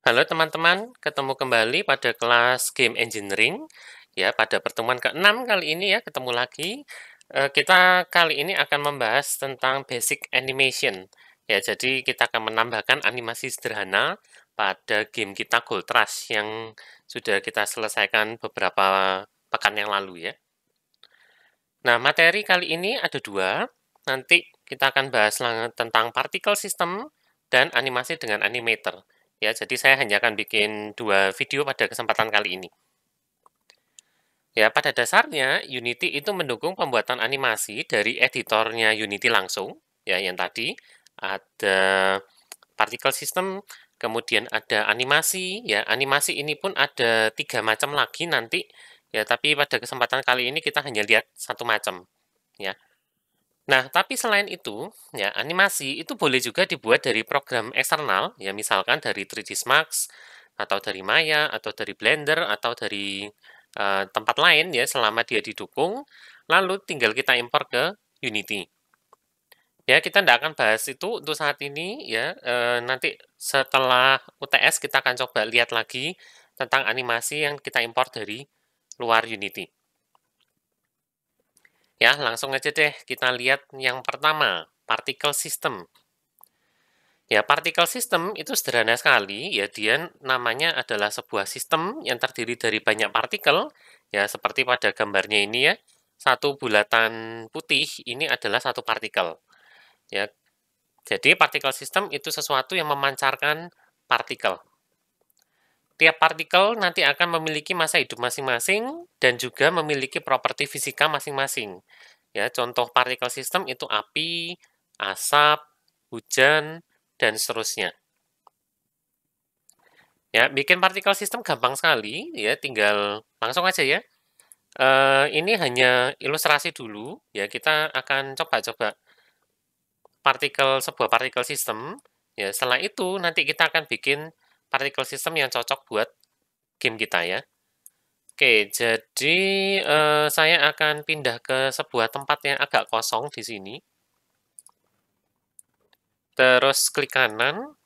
Halo teman-teman, ketemu kembali pada kelas Game Engineering. Ya, pada pertemuan ke-6 kali ini ya, ketemu lagi. Kita kali ini akan membahas tentang basic animation. Ya, jadi kita akan menambahkan animasi sederhana pada game kita Gold Rush yang sudah kita selesaikan beberapa pekan yang lalu ya. Nah, materi kali ini ada dua. Nanti kita akan bahas tentang particle system dan animasi dengan animator. Ya, jadi saya hanya akan bikin dua video pada kesempatan kali ini. Ya, pada dasarnya Unity itu mendukung pembuatan animasi dari editornya Unity langsung, ya yang tadi ada particle system, kemudian ada animasi, ya animasi ini pun ada 3 macam lagi nanti, ya tapi pada kesempatan kali ini kita hanya lihat satu macam, ya. Nah, tapi selain itu, ya animasi itu boleh juga dibuat dari program eksternal, ya misalkan dari 3ds Max, atau dari Maya, atau dari Blender, atau dari tempat lain ya selama dia didukung, lalu tinggal kita impor ke Unity. Ya, kita tidak akan bahas itu untuk saat ini ya. Nanti setelah UTS kita akan coba lihat lagi tentang animasi yang kita impor dari luar Unity. Ya, langsung aja deh kita lihat yang pertama, particle system. Ya, particle system itu sederhana sekali, ya dia namanya adalah sebuah sistem yang terdiri dari banyak partikel, ya seperti pada gambarnya ini ya, satu bulatan putih ini adalah satu partikel. Ya, jadi particle system itu sesuatu yang memancarkan partikel. Tiap partikel nanti akan memiliki masa hidup masing-masing dan juga memiliki properti fisika masing-masing. Ya, contoh particle system itu api, asap, hujan, dan seterusnya. Ya, bikin partikel system gampang sekali, ya tinggal langsung aja ya. Ini hanya ilustrasi dulu, ya kita akan coba-coba sebuah partikel system. Ya, setelah itu nanti kita akan bikin partikel system yang cocok buat game kita ya. Oke, jadi saya akan pindah ke sebuah tempat yang agak kosong di sini. Terus klik kanan,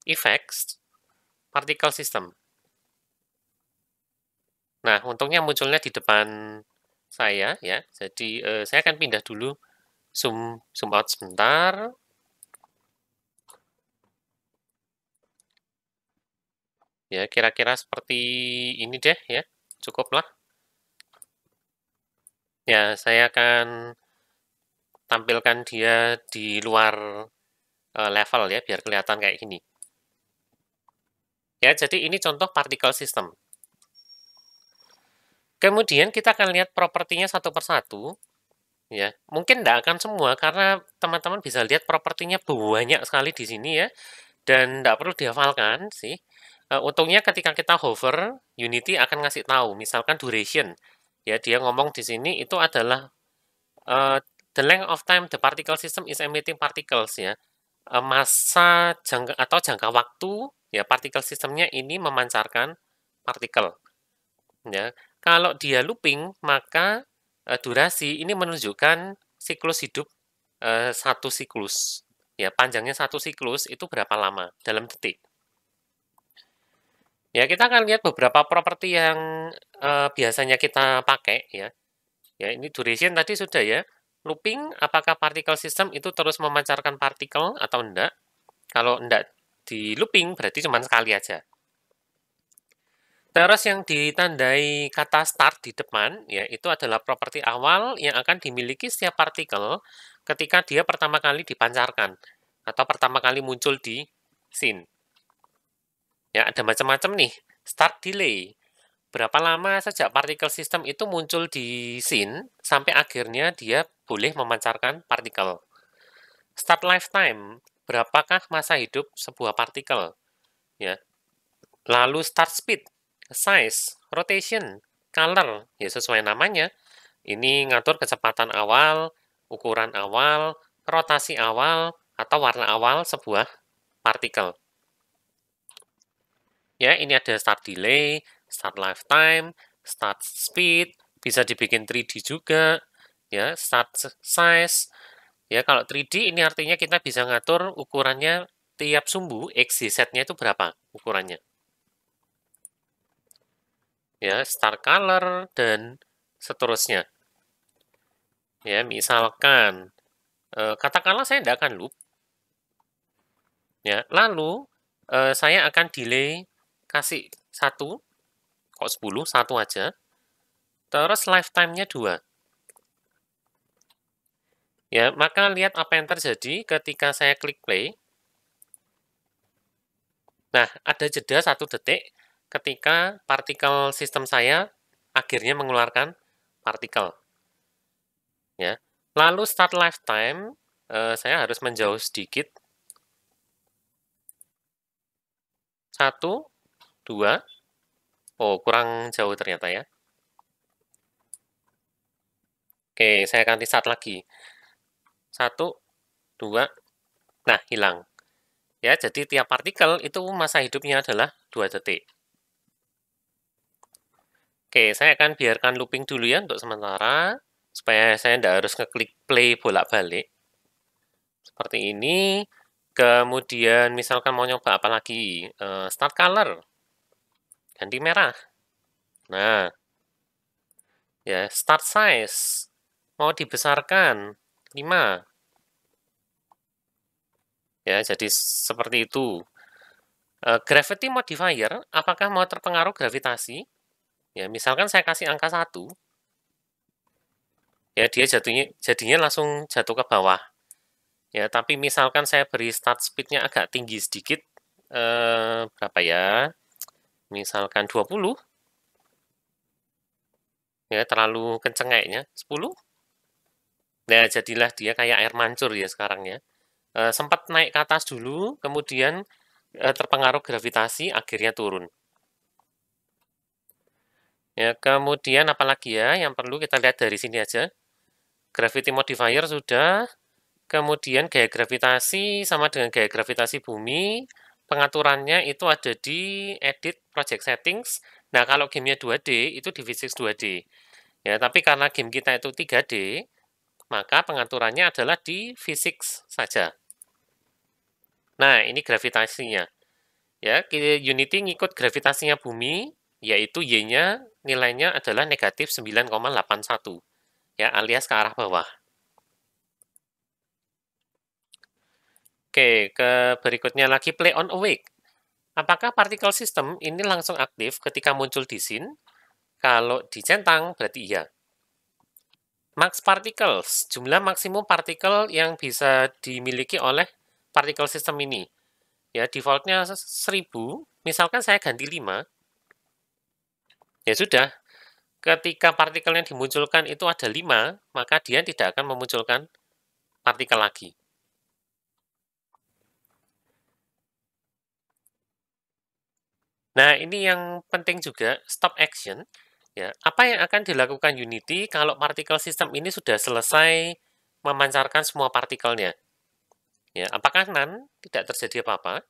Effects, Particle System. Nah, untungnya munculnya di depan saya ya. Jadi saya akan pindah dulu, zoom out sebentar. Ya, kira-kira seperti ini deh ya. Cukuplah. Ya, saya akan tampilkan dia di luar level ya, biar kelihatan kayak gini. Ya, jadi ini contoh particle system. Kemudian kita akan lihat propertinya satu persatu. Ya, mungkin tidak akan semua karena teman-teman bisa lihat propertinya banyak sekali di sini ya, dan tidak perlu dihafalkan sih. Untungnya ketika kita hover, Unity akan ngasih tahu, misalkan duration. Ya, dia ngomong di sini itu adalah the length of time the particle system is emitting particles ya. Masa jangka atau jangka waktu ya partikel sistemnya ini memancarkan partikel. Ya, kalau dia looping maka durasi ini menunjukkan siklus hidup satu siklus. Ya, panjangnya satu siklus itu berapa lama dalam detik. Ya, kita akan lihat beberapa properti yang biasanya kita pakai ya. Ya, ini duration tadi sudah ya. Looping, apakah particle system itu terus memancarkan partikel atau enggak? Kalau enggak di looping berarti cuma sekali aja. Terus yang ditandai kata start di depan, ya itu adalah properti awal yang akan dimiliki setiap partikel ketika dia pertama kali dipancarkan atau pertama kali muncul di scene. Ya, ada macam-macam nih. Start delay. Berapa lama sejak partikel system itu muncul di scene sampai akhirnya dia boleh memancarkan partikel. Start lifetime. Berapakah masa hidup sebuah partikel? Ya. Lalu start speed, size, rotation, color, ya sesuai namanya. Ini ngatur kecepatan awal, ukuran awal, rotasi awal, atau warna awal sebuah partikel. Ya, ini ada start delay, start lifetime, start speed, bisa dibikin 3D juga, ya, start size. Ya, kalau 3D ini artinya kita bisa ngatur ukurannya tiap sumbu XYZ-nya itu berapa ukurannya. Ya, start color dan seterusnya. Ya, misalkan katakanlah saya tidak akan loop. Ya, lalu saya akan delay kasih 1, kok 10, 1 aja. Terus lifetime-nya 2. Ya, maka lihat apa yang terjadi ketika saya klik play. Nah, ada jeda 1 detik ketika partikel sistem saya akhirnya mengeluarkan partikel. Ya. Lalu start lifetime, saya harus menjauh sedikit. 1, 2. Oh, kurang jauh ternyata ya. Oke, saya ganti start lagi. 1, 2. Nah, hilang. Ya, jadi tiap partikel itu masa hidupnya adalah 2 detik. Oke, saya akan biarkan looping dulu ya untuk sementara, supaya saya tidak harus ngeklik play bolak-balik. Seperti ini. Kemudian misalkan mau nyoba apa lagi? Start color. Ganti merah. Nah, ya start size. Mau dibesarkan 5. Ya, jadi seperti itu. Gravity modifier, apakah mau terpengaruh gravitasi? Ya, misalkan saya kasih angka 1, ya dia jadinya langsung jatuh ke bawah. Ya, tapi misalkan saya beri start speed-nya agak tinggi sedikit, berapa ya? Misalkan 20. Ya, terlalu kenceng kayaknya. 10. Nah, jadilah dia kayak air mancur ya sekarang ya. Sempat naik ke atas dulu, kemudian terpengaruh gravitasi, akhirnya turun. Ya, kemudian apalagi ya yang perlu kita lihat dari sini aja. Gravity modifier sudah, kemudian gaya gravitasi sama dengan gaya gravitasi bumi, pengaturannya itu ada di edit project settings. Nah, kalau gamenya 2D, itu di physics 2D. Ya, tapi karena game kita itu 3D, maka pengaturannya adalah di physics saja. Nah, ini gravitasinya. Ya, Unity ngikut gravitasinya bumi, yaitu Y-nya nilainya adalah negatif 9,81. Ya, alias ke arah bawah. Oke, ke berikutnya lagi play on awake. Apakah particle system ini langsung aktif ketika muncul di scene? Kalau dicentang, berarti iya. Max particles, jumlah maksimum partikel yang bisa dimiliki oleh particle system ini. Ya, defaultnya 1000, misalkan saya ganti 5, ya sudah, ketika partikel yang dimunculkan itu ada 5, maka dia tidak akan memunculkan partikel lagi. Nah, ini yang penting juga, stop action. Ya, apa yang akan dilakukan Unity kalau partikel system ini sudah selesai memancarkan semua partikelnya? Ya, apakah none? Tidak terjadi apa-apa.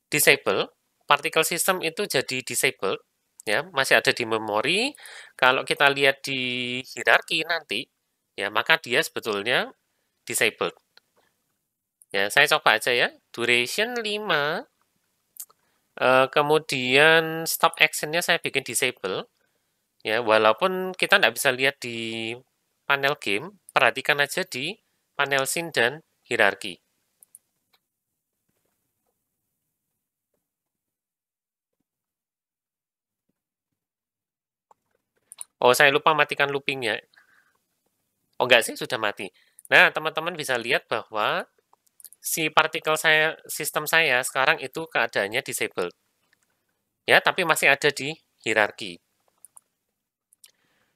Disable, partikel system itu jadi disabled. Ya, masih ada di memori. Kalau kita lihat di hierarki nanti, ya, maka dia sebetulnya disabled. Ya, saya coba aja ya. Duration 5. Kemudian stop action-nya saya bikin disable. Ya, walaupun kita tidak bisa lihat di panel game, perhatikan aja di panel scene dan hierarki. Oh, saya lupa matikan loopingnya. Oh, enggak sih, sudah mati. Nah, teman-teman bisa lihat bahwa si partikel saya, sistem saya sekarang itu keadaannya disabled. Ya, tapi masih ada di hierarki.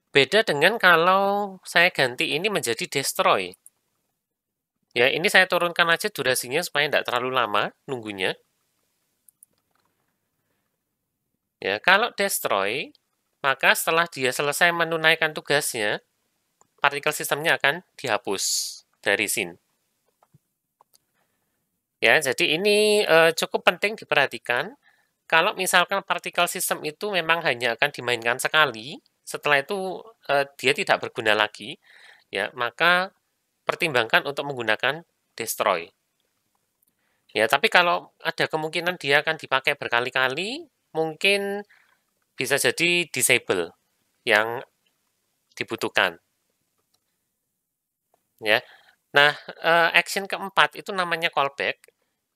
Beda dengan kalau saya ganti ini menjadi destroy. Ya, ini saya turunkan aja durasinya supaya tidak terlalu lama nunggunya. Ya, kalau destroy, maka setelah dia selesai menunaikan tugasnya, partikel sistemnya akan dihapus dari scene. Ya, jadi ini cukup penting diperhatikan. Kalau misalkan partikel sistem itu memang hanya akan dimainkan sekali, setelah itu dia tidak berguna lagi, ya, maka pertimbangkan untuk menggunakan destroy. Ya, tapi kalau ada kemungkinan dia akan dipakai berkali-kali, mungkin bisa jadi disable yang dibutuhkan, ya. Nah, action keempat itu namanya callback.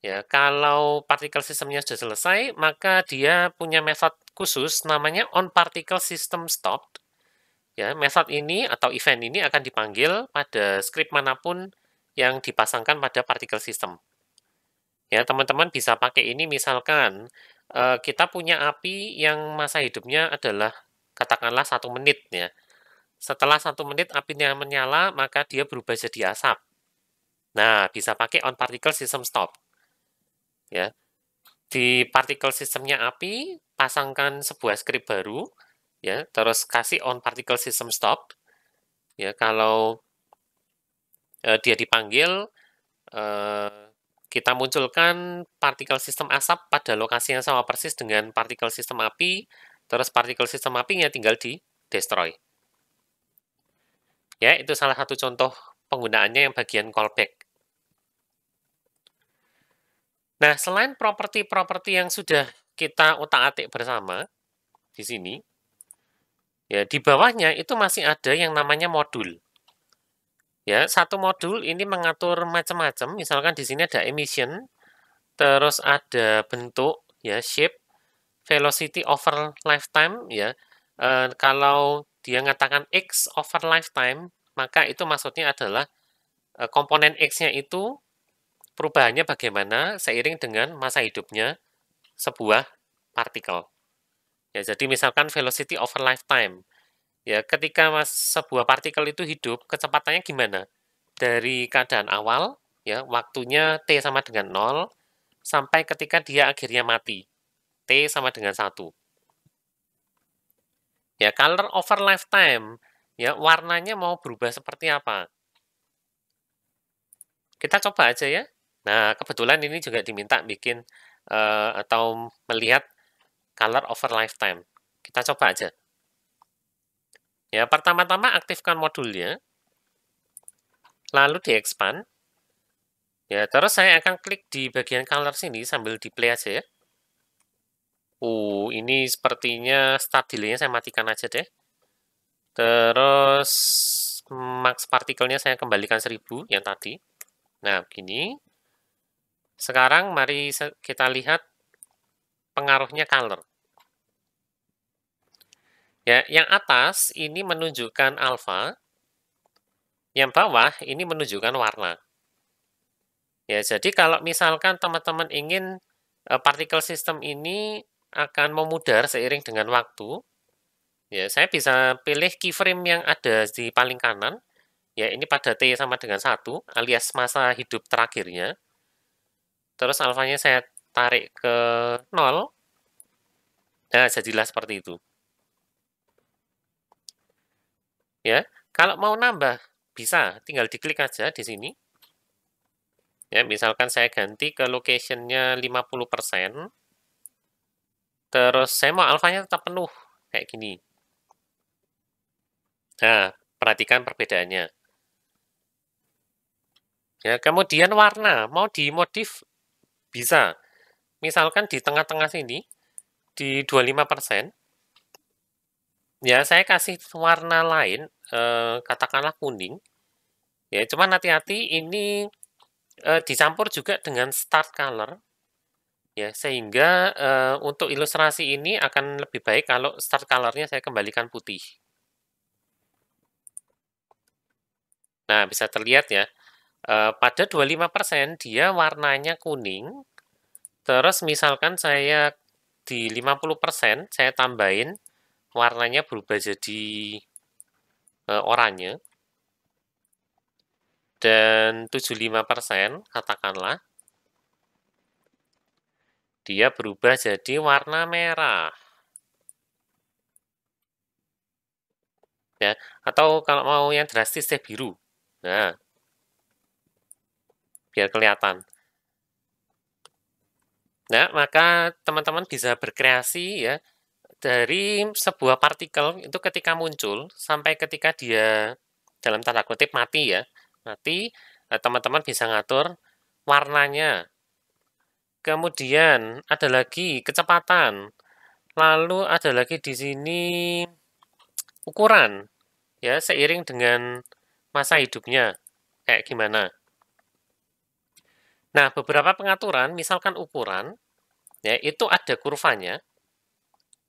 Ya, kalau particle systemnya sudah selesai, maka dia punya method khusus namanya onParticleSystemStop. Ya, method ini atau event ini akan dipanggil pada script manapun yang dipasangkan pada particle system. Ya, teman-teman bisa pakai ini misalkan kita punya api yang masa hidupnya adalah katakanlah 1 menit ya. Setelah 1 menit apinya menyala, maka dia berubah jadi asap. Nah, bisa pakai onParticleSystemStop. Ya, di particle sistemnya api, pasangkan sebuah script baru, ya, terus kasih onParticleSystemStop. Ya, kalau dia dipanggil, kita munculkan partikel sistem asap pada lokasi yang sama persis dengan partikel sistem api, terus partikel sistem apinya tinggal di destroy. Ya, itu salah satu contoh penggunaannya yang bagian callback. Nah, selain properti-properti yang sudah kita utak-atik bersama di sini, ya di bawahnya itu masih ada yang namanya modul. Ya, satu modul ini mengatur macam-macam. Misalkan di sini ada emission, terus ada bentuk, ya shape, velocity over lifetime, ya. Kalau dia mengatakan X over lifetime, maka itu maksudnya adalah komponen X-nya itu perubahannya bagaimana seiring dengan masa hidupnya sebuah partikel. Ya, jadi misalkan velocity over lifetime. Ya, ketika sebuah partikel itu hidup, kecepatannya gimana? Dari keadaan awal, ya, waktunya T sama dengan 0, sampai ketika dia akhirnya mati. T sama dengan 1. Ya, color over lifetime, ya, warnanya mau berubah seperti apa? Kita coba aja ya. Nah, kebetulan ini juga diminta bikin atau melihat color over lifetime. Kita coba aja. Ya, pertama-tama aktifkan modulnya, lalu di-expand. Ya, terus saya akan klik di bagian color sini sambil di-play aja ya. Ini sepertinya start delay-nya saya matikan aja deh. Terus max partikelnya saya kembalikan 1000 yang tadi. Nah, begini. Sekarang mari kita lihat pengaruhnya color. Ya, yang atas ini menunjukkan alpha, yang bawah ini menunjukkan warna. Ya, jadi kalau misalkan teman-teman ingin partikel system ini akan memudar seiring dengan waktu, ya saya bisa pilih keyframe yang ada di paling kanan, ya ini pada T sama dengan 1, alias masa hidup terakhirnya. Terus alfanya saya tarik ke 0, nah jadilah seperti itu. Ya, kalau mau nambah, bisa, tinggal diklik aja di sini. Ya, misalkan saya ganti ke location-nya 50%, terus saya mau alfanya tetap penuh, kayak gini. Nah, perhatikan perbedaannya. Ya, kemudian warna, mau dimodif, bisa. Misalkan di tengah-tengah sini, di 25%, ya saya kasih warna lain, katakanlah kuning. Ya, cuman hati-hati ini dicampur juga dengan start color. Ya, sehingga untuk ilustrasi ini akan lebih baik kalau start color-nya saya kembalikan putih. Nah, bisa terlihat ya, pada 25% dia warnanya kuning, terus misalkan saya di 50% saya tambahin, warnanya berubah jadi oranye, dan 75% katakanlah, dia berubah jadi warna merah. Ya, atau kalau mau yang drastis teh biru. Nah, biar kelihatan. Nah, maka teman-teman bisa berkreasi ya dari sebuah partikel itu ketika muncul sampai ketika dia dalam tanda kutip mati ya. Mati, teman-teman bisa ngatur warnanya. Kemudian ada lagi kecepatan. Lalu ada lagi di sini ukuran, ya, seiring dengan masa hidupnya. Kayak gimana? Nah, beberapa pengaturan, misalkan ukuran, ya, itu ada kurvanya.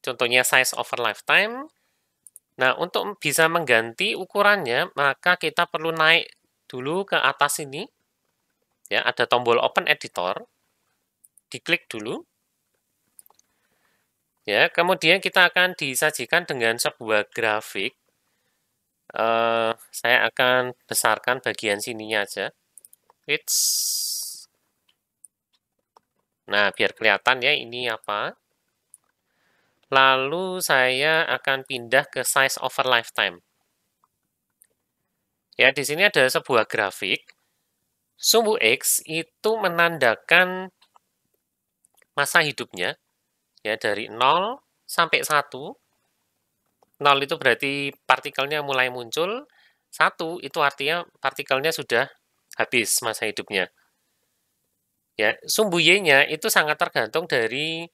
Contohnya size over lifetime. Nah, untuk bisa mengganti ukurannya, maka kita perlu naik dulu ke atas ini. Ya, ada tombol open editor. Diklik dulu. Ya, kemudian kita akan disajikan dengan sebuah grafik. Saya akan besarkan bagian sininya aja. Nah, biar kelihatan ya ini apa. Lalu saya akan pindah ke size over lifetime. Ya, di sini ada sebuah grafik. Sumbu X itu menandakan masa hidupnya, ya, dari 0 sampai 1. 0 itu berarti partikelnya mulai muncul, 1 itu artinya partikelnya sudah habis masa hidupnya. Ya, sumbu Y-nya itu sangat tergantung dari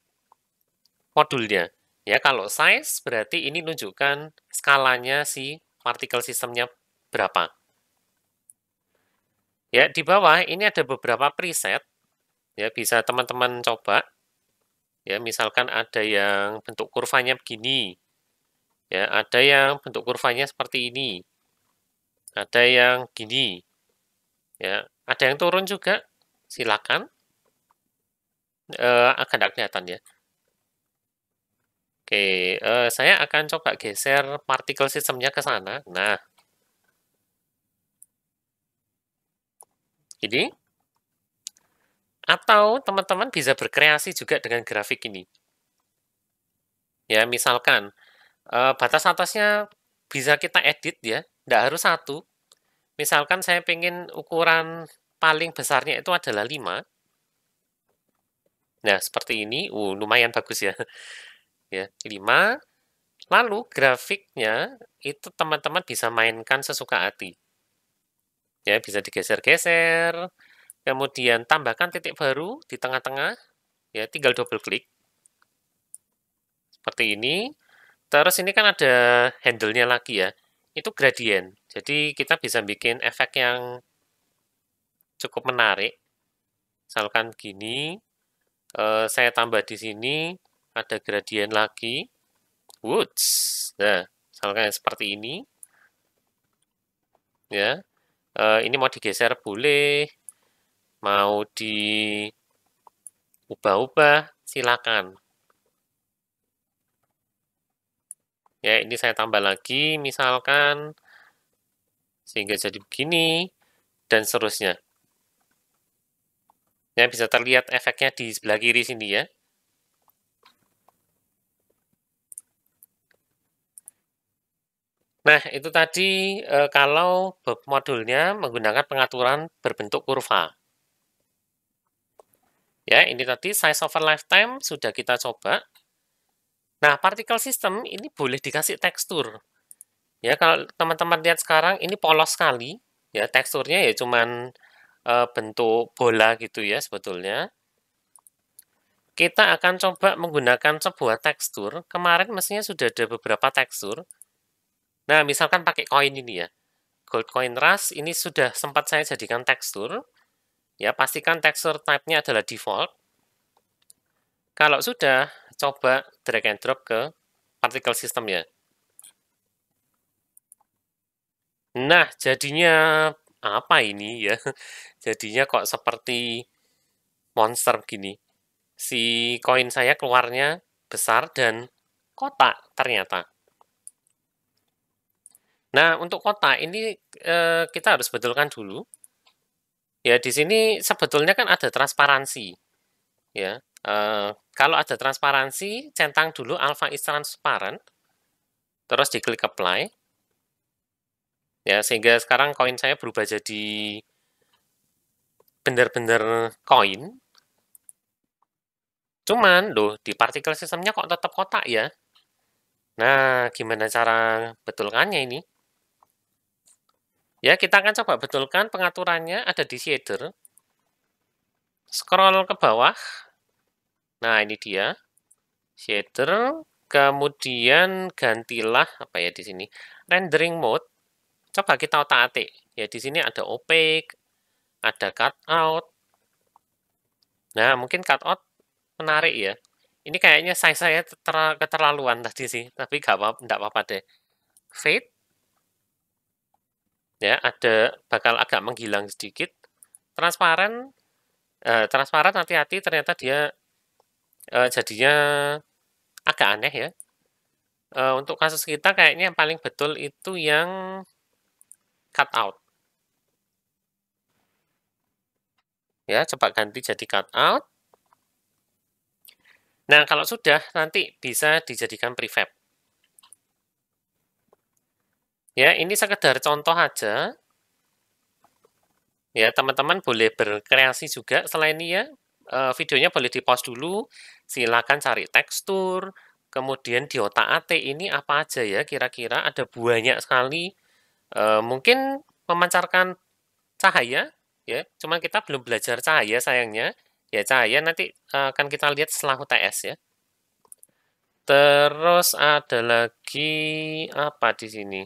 modulnya. Ya, kalau size berarti ini menunjukkan skalanya si partikel sistemnya berapa. Ya, di bawah ini ada beberapa preset. Ya, bisa teman-teman coba. Ya, misalkan ada yang bentuk kurvanya begini. Ya, ada yang bentuk kurvanya seperti ini. Ada yang gini. Ya, ada yang turun juga. Silakan. Agak tidak kelihatan ya. Oke, saya akan coba geser partikel sistemnya ke sana. Nah, ini. Atau teman-teman bisa berkreasi juga dengan grafik ini. Ya, misalkan batas atasnya bisa kita edit ya, tidak harus 1. Misalkan saya pengen ukuran paling besarnya itu adalah 5. Nah, seperti ini. Lumayan bagus ya. Ya, 5. Lalu grafiknya itu teman-teman bisa mainkan sesuka hati. Ya, bisa digeser-geser. Kemudian tambahkan titik baru di tengah-tengah. Ya, tinggal double klik. Seperti ini. Terus ini kan ada handle-nya lagi ya. Itu gradient. Jadi kita bisa bikin efek yang cukup menarik. Misalkan gini, saya tambah di sini, ada gradient lagi. Woods. Nah, misalkan seperti ini. Ya, ini mau digeser boleh, mau diubah-ubah, silakan. Ya, ini saya tambah lagi, misalkan, sehingga jadi begini, dan seterusnya. Ya, bisa terlihat efeknya di sebelah kiri sini ya. Nah, itu tadi kalau modulnya menggunakan pengaturan berbentuk kurva. Ya, ini tadi size over lifetime sudah kita coba. Nah, particle system ini boleh dikasih tekstur. Ya, kalau teman-teman lihat sekarang ini polos sekali. Ya, teksturnya ya cuman bentuk bola gitu ya sebetulnya. Kita akan coba menggunakan sebuah tekstur. Kemarin mestinya sudah ada beberapa tekstur. Nah, misalkan pakai koin ini ya. Gold coin rush ini sudah sempat saya jadikan tekstur. Ya, pastikan tekstur type-nya adalah default. Kalau sudah, coba drag and drop ke particle system ya. Nah, jadinya apa ini ya? Jadinya kok seperti monster gini. Si koin saya keluarnya besar dan kotak ternyata. Nah, untuk kotak ini kita harus betulkan dulu. Ya, di sini sebetulnya kan ada transparansi. Ya, kalau ada transparansi, centang dulu alpha is transparent, terus diklik apply. Ya, sehingga sekarang koin saya berubah jadi benar-benar koin. Cuman, loh, di partikel sistemnya kok tetap kotak ya? Nah, gimana cara betulkannya ini? Ya, kita akan coba betulkan pengaturannya ada di shader. Scroll ke bawah. Nah, ini dia shader. Kemudian gantilah apa ya di sini? Rendering mode. Coba kita otak-atik. Ya, di sini ada opaque, ada cutout. Nah, mungkin cutout menarik ya. Ini kayaknya saya keterlaluan tadi sih, tapi nggak apa-apa deh. Fade, ya ada bakal agak menghilang sedikit. Transparan, transparan hati-hati ternyata dia jadinya agak aneh ya. Untuk kasus kita kayaknya yang paling betul itu yang cutout. Ya, coba ganti jadi cutout. Nah, kalau sudah nanti bisa dijadikan prefab. Ya, ini sekedar contoh aja. Ya, teman-teman boleh berkreasi juga selain ini ya. Videonya boleh di-pause dulu. Silakan cari tekstur, kemudian di otak-atik ini apa aja ya kira-kira ada banyak sekali. Mungkin memancarkan cahaya ya. Cuma kita belum belajar cahaya sayangnya. Ya, cahaya nanti akan kita lihat setelah UTS ya. Terus ada lagi apa di sini?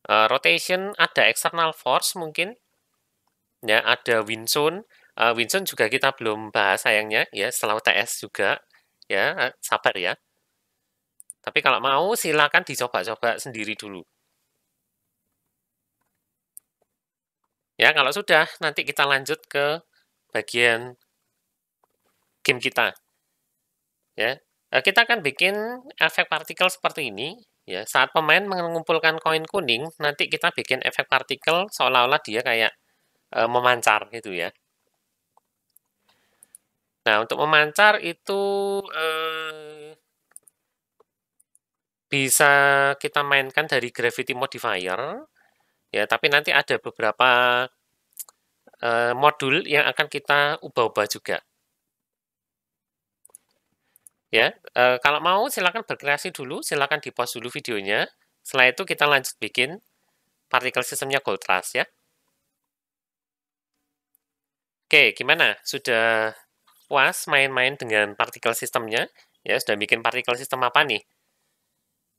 Rotation, ada external force mungkin. Ya, ada Winsun. Winsun juga kita belum bahas sayangnya ya, setelah UTS juga. Ya, sabar ya. Tapi kalau mau silakan dicoba-coba sendiri dulu. Ya, kalau sudah nanti kita lanjut ke bagian game kita. Ya. Kita akan bikin efek partikel seperti ini. Ya, saat pemain mengumpulkan koin kuning, nanti kita bikin efek partikel seolah-olah dia kayak memancar gitu ya. Nah, untuk memancar itu bisa kita mainkan dari gravity modifier, ya, tapi nanti ada beberapa modul yang akan kita ubah-ubah juga. Ya, kalau mau silakan berkreasi dulu, silakan di-pause dulu videonya. Setelah itu kita lanjut bikin partikel sistemnya Gold Rush ya. Oke, gimana? Sudah puas main-main dengan partikel sistemnya? Ya, sudah bikin partikel sistem apa nih?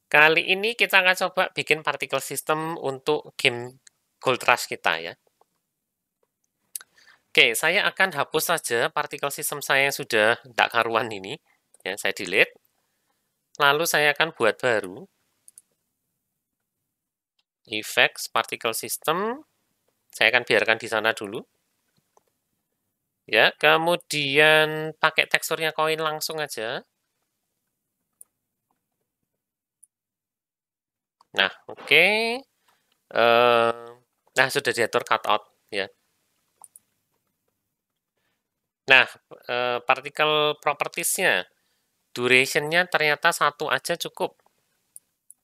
Kali ini kita akan coba bikin partikel sistem untuk game Gold Rush kita ya. Oke, saya akan hapus saja partikel sistem saya yang sudah tidak karuan ini. Ya, saya delete. Lalu saya akan buat baru. Effects particle system. Saya akan biarkan di sana dulu. Ya, kemudian pakai teksturnya koin langsung aja. Nah, oke. Nah, sudah diatur cutout ya. Nah, particle propertiesnya, duration-nya ternyata 1 aja cukup.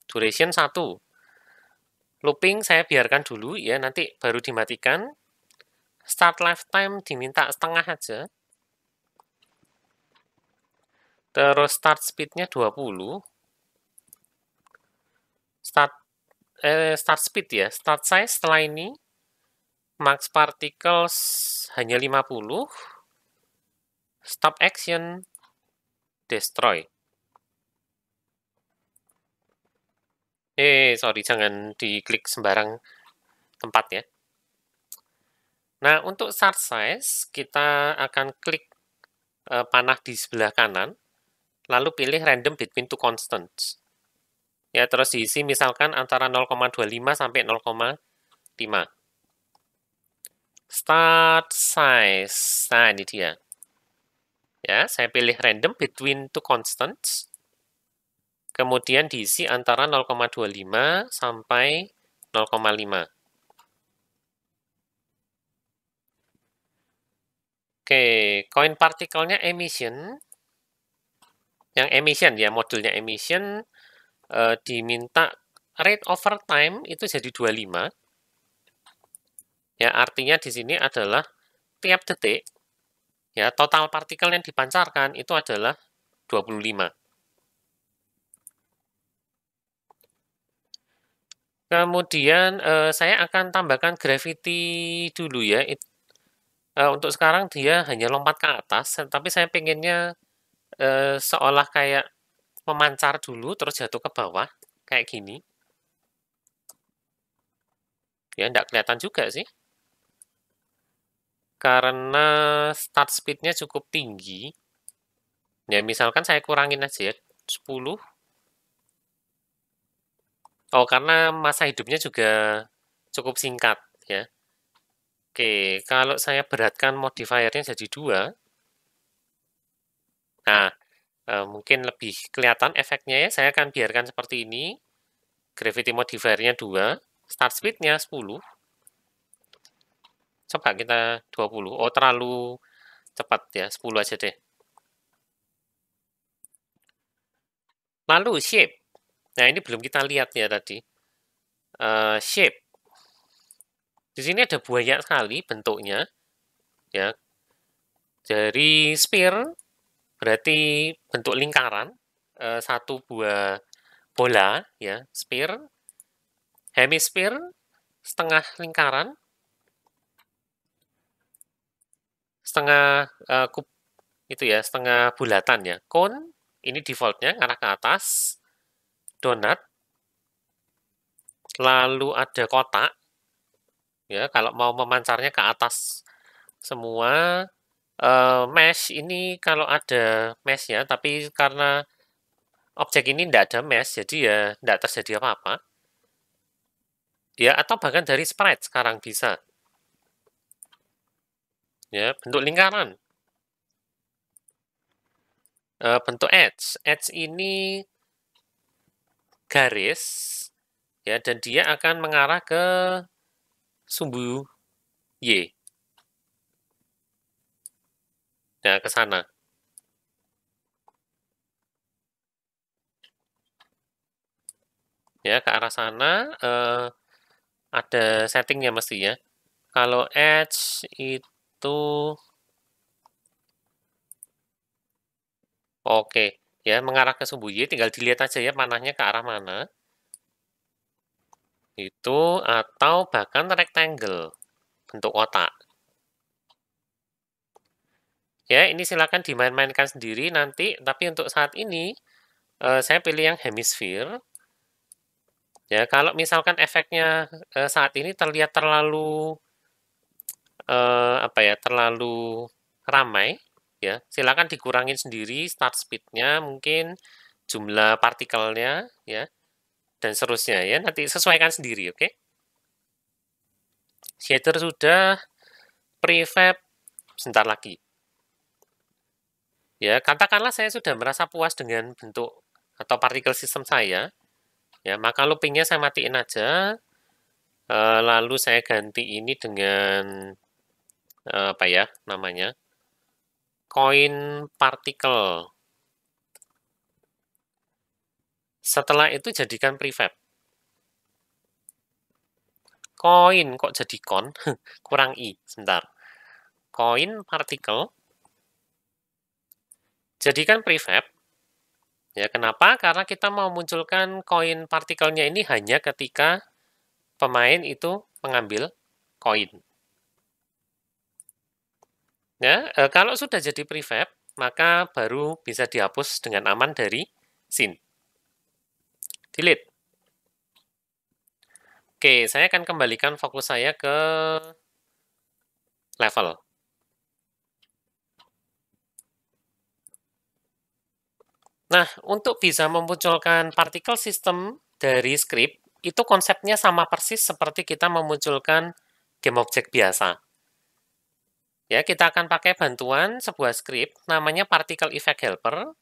Duration 1. Looping saya biarkan dulu ya, nanti baru dimatikan. Start lifetime diminta setengah aja. Terus start speed-nya 20. Start speed ya. Start size setelah ini max particles hanya 50. Stop action destroy. Sorry, jangan diklik sembarang tempat ya. Nah, untuk start size, kita akan klik panah di sebelah kanan, lalu pilih random between two constants. Ya, terus diisi misalkan antara 0,25 sampai 0,5. Start size. Nah, ini dia. Ya, saya pilih random between two constants. Kemudian diisi antara 0,25 sampai 0,5. Oke, coin partikelnya emission. Yang emission ya, modulnya emission diminta rate over time itu jadi 25. Ya, artinya di sini adalah tiap detik ya total partikel yang dipancarkan itu adalah 25. Kemudian saya akan tambahkan gravity dulu ya. Untuk sekarang dia hanya lompat ke atas, tapi saya pengennya seolah kayak memancar dulu terus jatuh ke bawah, kayak gini. Ya, nggak kelihatan juga sih. Karena start speed-nya cukup tinggi. Ya, misalkan saya kurangin aja ya, 10. Oh, karena masa hidupnya juga cukup singkat ya. Oke, kalau saya beratkan modifiernya jadi 2, nah mungkin lebih kelihatan efeknya ya. Saya akan biarkan seperti ini. Gravity modifiernya 2, start speed-nya 10. Coba kita 20. Oh, terlalu cepat ya, 10 aja deh. Lalu shape. Nah, ini belum kita lihat ya tadi. Shape. Di sini ada banyak sekali bentuknya ya. Dari sphere berarti bentuk lingkaran, satu buah bola ya, sphere, hemisphere setengah lingkaran, setengah kub itu ya, setengah bulatan ya. Cone ini defaultnya arah ke atas, donat, lalu ada kotak ya. Kalau mau memancarnya ke atas semua. Mesh ini kalau ada mesh-nya, tapi karena objek ini tidak ada mesh, jadi ya tidak terjadi apa-apa. Ya, atau bahkan dari sprite sekarang bisa. Ya, bentuk lingkaran. Bentuk edge. Edge ini garis, ya, dan dia akan mengarah ke sumbu Y. Nah, ke sana. Ya, ke arah sana ada settingnya mestinya. Kalau edge itu oke, ya mengarah ke sumbu Y, tinggal dilihat aja ya panahnya ke arah mana. Itu atau bahkan rectangle, bentuk kotak. Ya, ini silakan dimain-mainkan sendiri nanti, tapi untuk saat ini saya pilih yang hemisphere. Ya, kalau misalkan efeknya saat ini terlihat terlalu apa ya, terlalu ramai, ya silakan dikurangin sendiri start speed-nya, mungkin jumlah partikelnya, ya dan seterusnya ya. Nanti sesuaikan sendiri, oke? Shader sudah, prefab sebentar lagi. Ya, katakanlah saya sudah merasa puas dengan bentuk atau partikel sistem saya, ya maka loopingnya saya matiin aja, lalu saya ganti ini dengan apa ya namanya, coin particle. Setelah itu jadikan prefab. Coin kok jadi con? Kurang i, sebentar. Coin particle. Jadikan prefab. Ya, kenapa? Karena kita mau munculkan koin partikelnya ini hanya ketika pemain itu mengambil koin. Ya, kalau sudah jadi prefab, maka baru bisa dihapus dengan aman dari scene. Delete. Oke, saya akan kembalikan fokus saya ke level. Nah, untuk bisa memunculkan partikel system dari script, itu konsepnya sama persis seperti kita memunculkan game object biasa. Ya, kita akan pakai bantuan sebuah script namanya particle effect helper,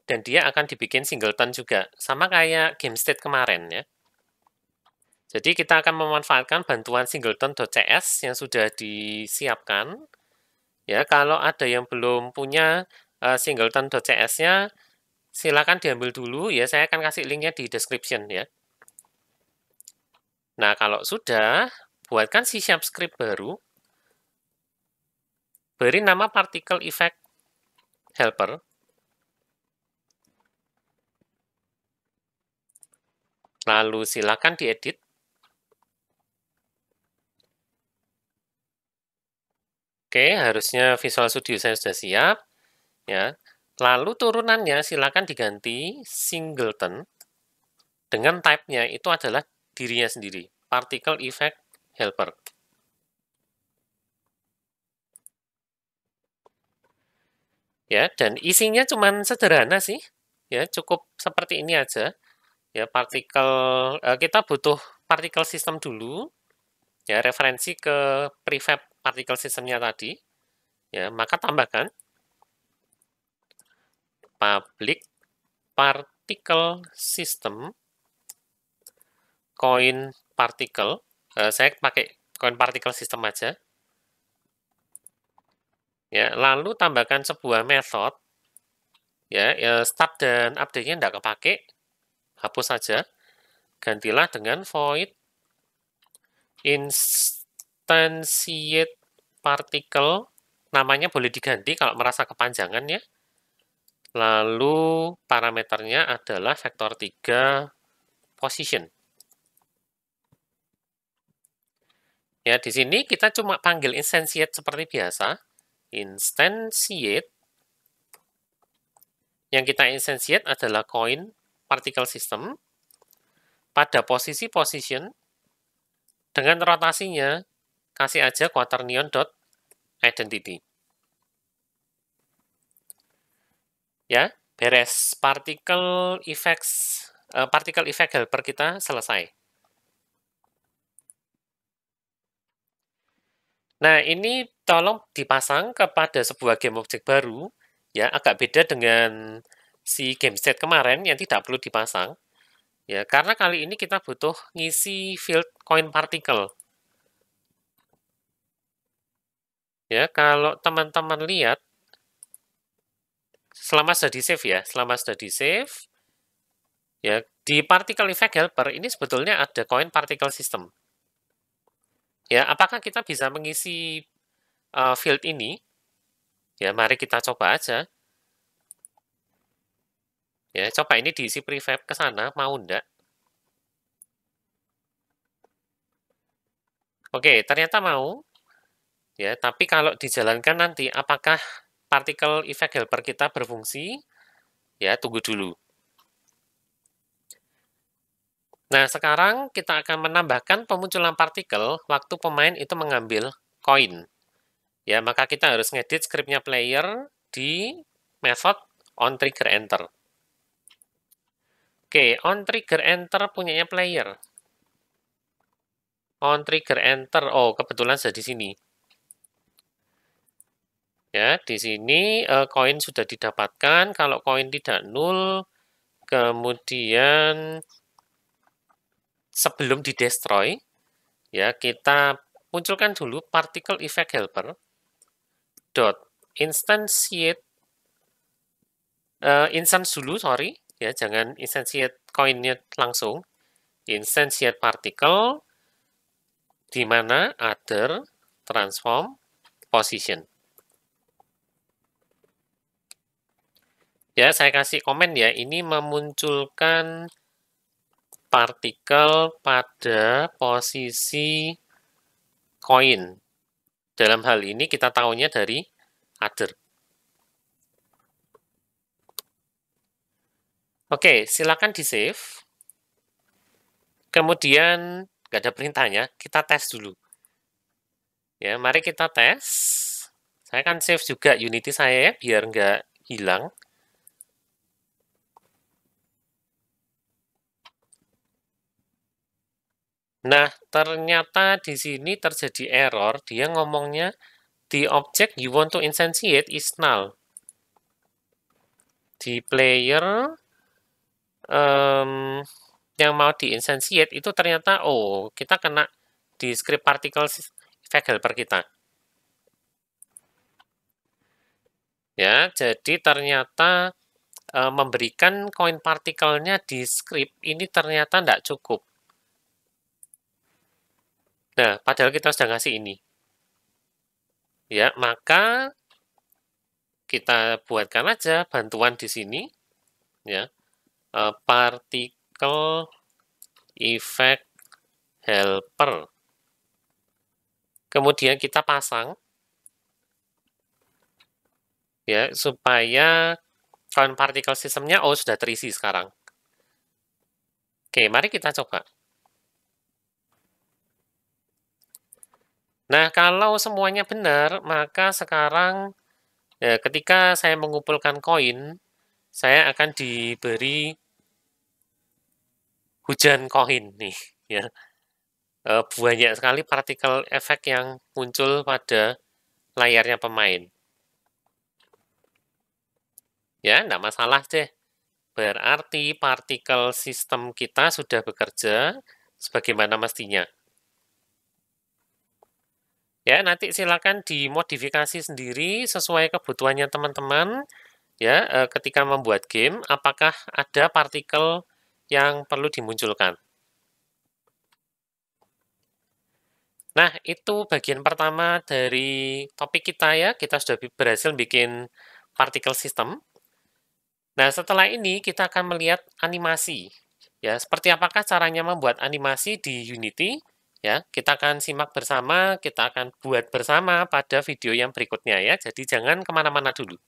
dan dia akan dibikin singleton juga, sama kayak game state kemarin ya. Jadi kita akan memanfaatkan bantuan singleton.cs yang sudah disiapkan. Ya, kalau ada yang belum punya singleton.cs-nya, silakan diambil dulu ya. Saya akan kasih linknya di description ya. Nah, kalau sudah, buatkan C# script baru. Beri nama particle effect helper. Lalu silakan diedit. Oke, harusnya Visual Studio saya sudah siap. Ya, Lalu turunannya silakan diganti singleton dengan type-nya itu adalah dirinya sendiri, particle effect helper. Ya, dan isinya cuman sederhana sih. Ya, cukup seperti ini aja. Ya, kita butuh particle system dulu. Ya, referensi ke prefab particle systemnya tadi. Ya, maka tambahkan public particle system coin particle. Saya pakai coin particle system aja. Ya, lalu tambahkan sebuah method. Ya, start dan update-nya tidak kepake. Hapus saja. Gantilah dengan void instantiate particle. Namanya boleh diganti kalau merasa kepanjangan ya. Lalu parameternya adalah vektor 3 position. Ya, di sini kita cuma panggil instantiate seperti biasa. Instantiate. Yang kita instantiate adalah coin particle system pada posisi position dengan rotasinya kasih aja quaternion dot identity. Ya, beres particle effect helper kita selesai. Nah, ini tolong dipasang kepada sebuah game object baru, ya agak beda dengan si game state kemarin yang tidak perlu dipasang. Ya, karena kali ini kita butuh ngisi field coin particle. Ya, kalau teman-teman lihat selama sudah di-save ya, ya di particle effect helper ini sebetulnya ada coin particle system. Ya, apakah kita bisa mengisi field ini? Ya, mari kita coba aja. Ya, coba ini diisi prefab ke sana, mau enggak? Oke, ternyata mau. Ya, tapi kalau dijalankan nanti, apakah particle effect helper kita berfungsi? Ya, tunggu dulu. Nah, sekarang kita akan menambahkan pemunculan partikel waktu pemain itu mengambil koin. Ya, maka kita harus ngedit scriptnya player di method onTriggerEnter. Oke, onTriggerEnter punyanya player. onTriggerEnter, oh kebetulan sudah di sini. Ya, di sini koin sudah didapatkan. Kalau koin tidak nul, kemudian sebelum di-destroy, ya kita munculkan dulu particle effect helper dot instantiate instance dulu, sorry, ya jangan instantiate koinnya langsung. Instantiate particle di mana other transform position. Ya, saya kasih komen ya, ini memunculkan partikel pada posisi koin. Dalam hal ini kita tahunya dari other. Oke, silakan di-save. Kemudian, nggak ada perintahnya, kita tes dulu. Ya, mari kita tes. Saya akan save juga Unity saya ya, biar nggak hilang. Nah, ternyata di sini terjadi error. Dia ngomongnya, the object you want to instantiate is null. Di player yang mau di-instantiate itu ternyata, oh, kita kena di script particle effect helper kita. Ya, jadi ternyata memberikan coin partikelnya di script ini ternyata tidak cukup. Nah, padahal kita sudah ngasih ini. Ya, maka kita buatkan aja bantuan di sini. Ya, particle effect helper. Kemudian kita pasang ya supaya Coin particle systemnya, oh sudah terisi sekarang. Oke, mari kita coba. Nah, kalau semuanya benar, maka sekarang ya, ketika saya mengumpulkan koin, saya akan diberi hujan koin nih, ya. Banyak sekali partikel efek yang muncul pada layarnya pemain. Ya, enggak masalah deh. Berarti partikel sistem kita sudah bekerja sebagaimana mestinya. Ya, nanti silakan dimodifikasi sendiri sesuai kebutuhannya teman-teman. Ya, ketika membuat game, apakah ada partikel yang perlu dimunculkan? Nah, itu bagian pertama dari topik kita ya. Kita sudah berhasil bikin particle system. Nah, setelah ini kita akan melihat animasi. Ya, seperti apakah caranya membuat animasi di Unity? Ya, kita akan simak bersama, kita akan buat bersama pada video yang berikutnya ya. Jadi jangan kemana-mana dulu.